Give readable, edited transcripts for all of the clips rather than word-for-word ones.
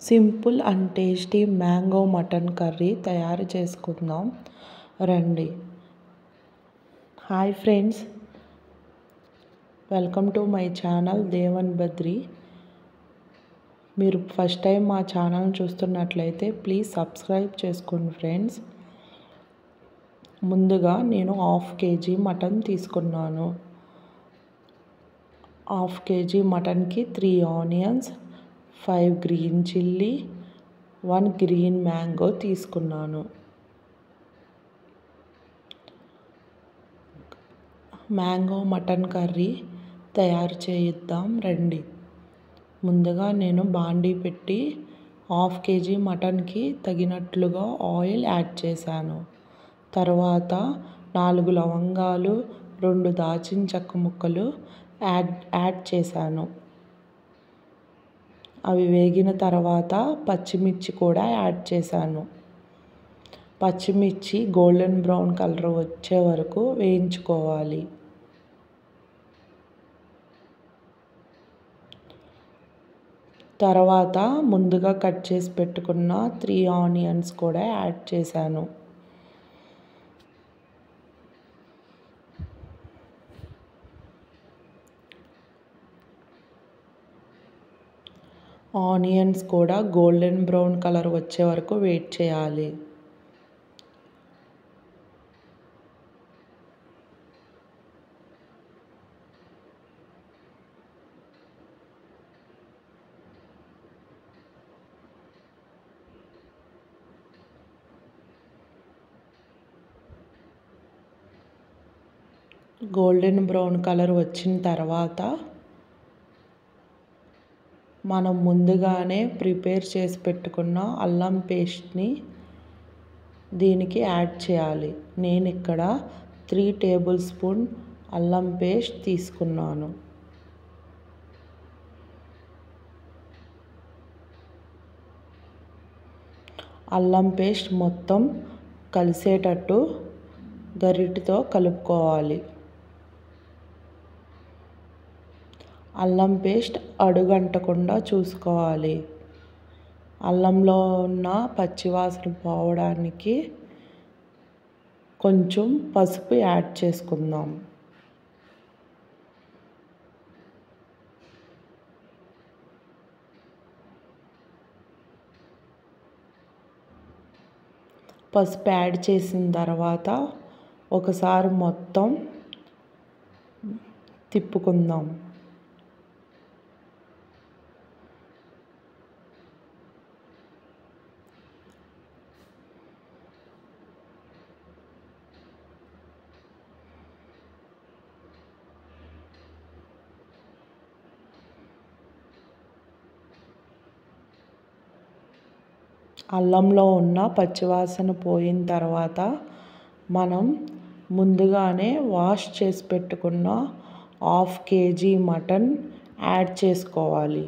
Simple and tasty mango mutton curry తయారు చేసుకుందాం రండి. Hi friends, welcome to my channel Devan Badri. మీరు ఫస్ట్ టైం మా ఛానల్ చూస్తున్నట్లయితే ప్లీజ్ సబ్స్క్రైబ్ చేసుకోండి ఫ్రెండ్స్. ముందుగా నేను 1/2 kg మటన్ తీసుకున్నాను. 1/2 kg మటన్కి 3 onions, 5 green chilli, 1 green mango తీసుకున్నాను. మ్యాంగో మటన్ కర్రీ తయారు చేద్దాం రండి. ముందుగా నేను బాండీ పెట్టి 1/2 kg మటన్కి తగినట్లుగా ఆయిల్ యాడ్ చేశాను. తర్వాత 4 లవంగాలు, 2 దాల్చిన చెక్క ముక్కలు యాడ్ చేశాను. అవి వేగిన తర్వాత పచ్చిమిర్చి కూడా యాడ్ చేశాను. పచ్చిమిర్చి గోల్డెన్ బ్రౌన్ కలర్ వచ్చే వరకు వేయించుకోవాలి. తర్వాత ముందుగా కట్ చేసి పెట్టుకున్న 3 ఆనియన్స్ కూడా యాడ్ చేశాను. ఆనియన్స్ కూడా గోల్డెన్ బ్రౌన్ కలర్ వచ్చే వరకు వెయిట్ చేయాలి. గోల్డెన్ బ్రౌన్ కలర్ వచ్చిన తర్వాత మనం ముందుగానే ప్రిపేర్ చేసి పెట్టుకున్న అల్లం పేస్ట్ని దీనికి యాడ్ చేయాలి. నేను ఇక్కడ 3 టేబుల్ స్పూన్ అల్లం పేస్ట్ తీసుకున్నాను. అల్లం పేస్ట్ మొత్తం కలిసేటట్టు గరిటెతో కలుపుకోవాలి. అల్లం పేస్ట్ అడుగంటకుండా చూసుకోవాలి. అల్లంలో ఉన్న పచ్చివాసన పోవడానికి కొంచెం పసుపు యాడ్ చేసుకుందాం. పసుపు యాడ్ చేసిన తర్వాత ఒకసారి మొత్తం తిప్పుకుందాం. అల్లంలో ఉన్న పచ్చివాసన పోయిన తర్వాత మనం ముందుగానే వాష్ చేసి పెట్టుకున్న 1/2 kg మటన్ యాడ్ చేసుకోవాలి.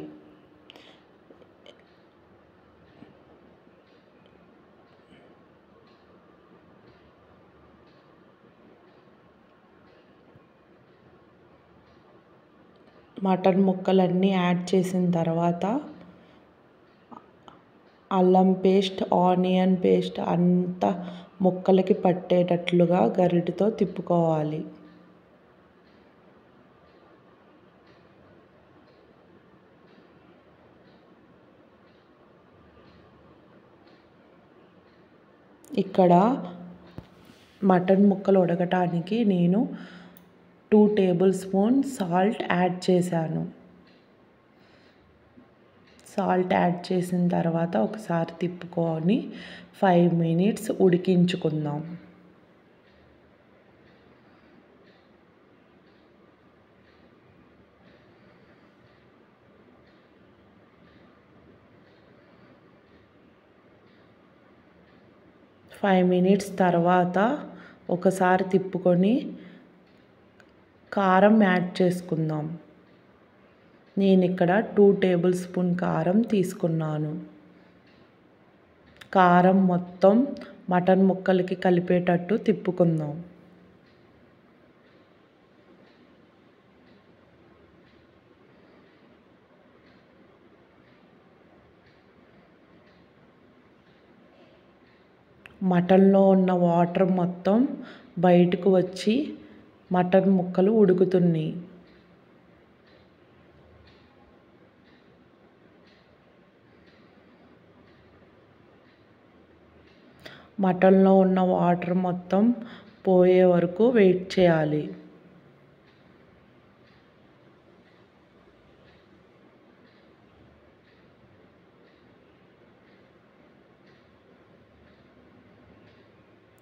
మటన్ ముక్కలన్నీ యాడ్ చేసిన తర్వాత అల్లం పేస్ట్, ఆనియన్ పేస్ట్ అంతా ముక్కలకి పట్టేటట్లుగా గరిటెతో తిప్పుకోవాలి. ఇక్కడ మటన్ ముక్కలు ఉడకటానికి నేను 2 టేబుల్ స్పూన్ సాల్ట్ యాడ్ చేశాను. సాల్ట్ యాడ్ చేసిన తర్వాత ఒకసారి తిప్పుకొని 5 మినిట్స్ ఉడికించుకుందాం. ఫైవ్ మినిట్స్ తర్వాత ఒకసారి తిప్పుకొని కారం యాడ్ చేసుకుందాం. నేను ఇక్కడ 2 టేబుల్ స్పూన్ కారం తీసుకున్నాను. కారం మొత్తం మటన్ ముక్కలకి కలిపేటట్టు తిప్పుకుందాం. మటన్లో ఉన్న వాటర్ మొత్తం బయటకు వచ్చి మటన్ ముక్కలు ఉడుకుతున్నాయి. మటన్లో ఉన్న వాటర్ మొత్తం పోయే వరకు వెయిట్ చేయాలి.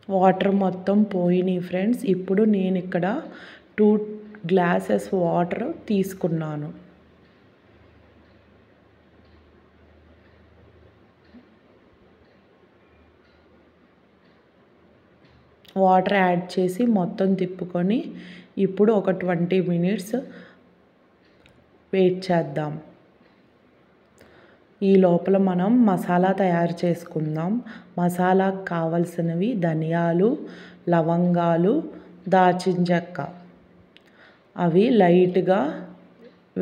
వాటర్ మొత్తం పోయినాయి ఫ్రెండ్స్. ఇప్పుడు నేను ఇక్కడ 2 గ్లాసెస్ వాటర్ తీసుకున్నాను. వాటర్ యాడ్ చేసి మొత్తం తిప్పుకొని ఇప్పుడు ఒక 20 మినిట్స్ వెయిట్ చేద్దాం. ఈ లోపల మనం మసాలా తయారు చేసుకుందాం. మసాలాకు కావలసినవి ధనియాలు, లవంగాలు, దాల్చిన చెక్క. అవి లైట్గా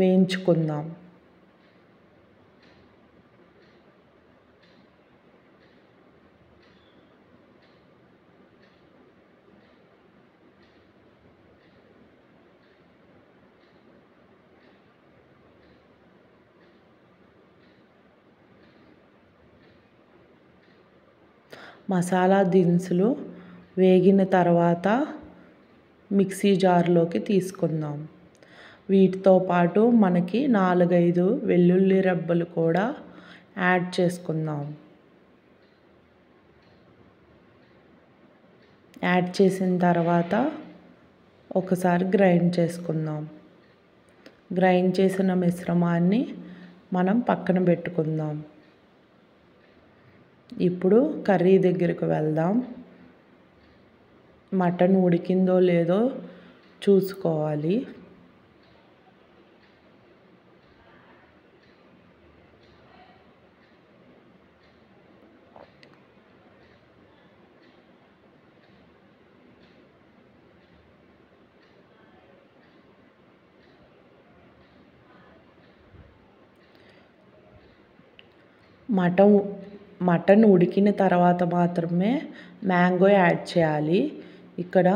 వేయించుకుందాం. మసాలా దినుసులు వేగిన తర్వాత మిక్సీ జార్లోకి తీసుకుందాం. వీటితో పాటు మనకి 4-5 వెల్లుల్లి రెబ్బలు కూడా యాడ్ చేసుకుందాం. యాడ్ చేసిన తర్వాత ఒకసారి గ్రైండ్ చేసుకుందాం. గ్రైండ్ చేసిన మిశ్రమాన్ని మనం పక్కన పెట్టుకుందాం. ఇప్పుడు కర్రీ దగ్గరకు వెళ్దాం. మటన్ ఉడికిందో లేదో చూసుకోవాలి. మటన్ ఉడికిన తర్వాత మాత్రమే మ్యాంగో యాడ్ చేయాలి. ఇక్కడ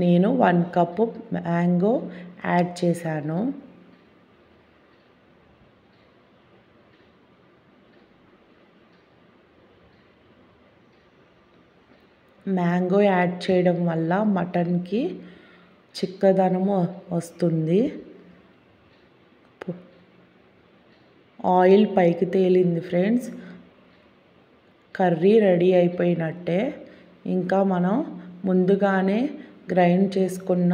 నేను 1 కప్పు మ్యాంగో యాడ్ చేశాను. మ్యాంగో యాడ్ చేయడం వల్ల మటన్కి చిక్కదనం వస్తుంది. ఆయిల్ పైకి తేలింది ఫ్రెండ్స్. కర్రీ రెడీ అయిపోయినట్టే. ఇంకా మనం ముందుగానే గ్రైండ్ చేసుకున్న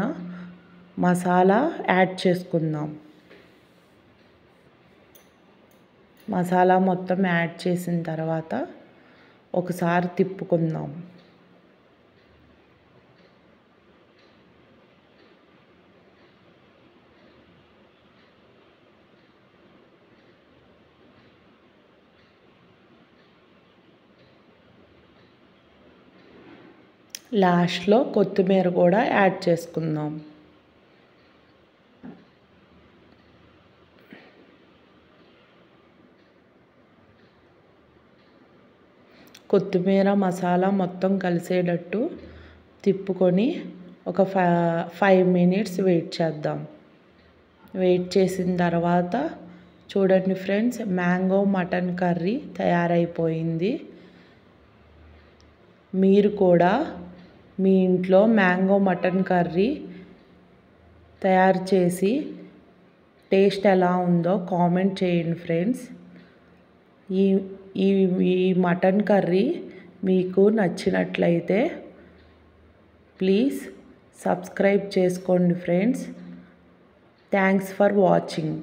మసాలా యాడ్ చేసుకుందాం. మసాలా మొత్తం యాడ్ చేసిన తర్వాత ఒకసారి తిప్పుకుందాం. లాస్ట్లో కొత్తిమీర కూడా యాడ్ చేసుకుందాం. కొత్తిమీర మసాలా మొత్తం కలిసేటట్టు తిప్పుకొని ఒక 5 మినిట్స్ వెయిట్ చేద్దాం. వెయిట్ చేసిన తర్వాత చూడండి ఫ్రెండ్స్, మ్యాంగో మటన్ కర్రీ తయారైపోయింది. మీరు కూడా మీ ఇంట్లో మ్యాంగో మటన్ కర్రీ తయారు చేసి టేస్ట్ ఎలా ఉందో కామెంట్ చేయండి ఫ్రెండ్స్. ఈ మటన్ కర్రీ మీకు నచ్చినట్లయితే ప్లీజ్ సబ్స్క్రైబ్ చేసుకోండి ఫ్రెండ్స్. Thanks for watching.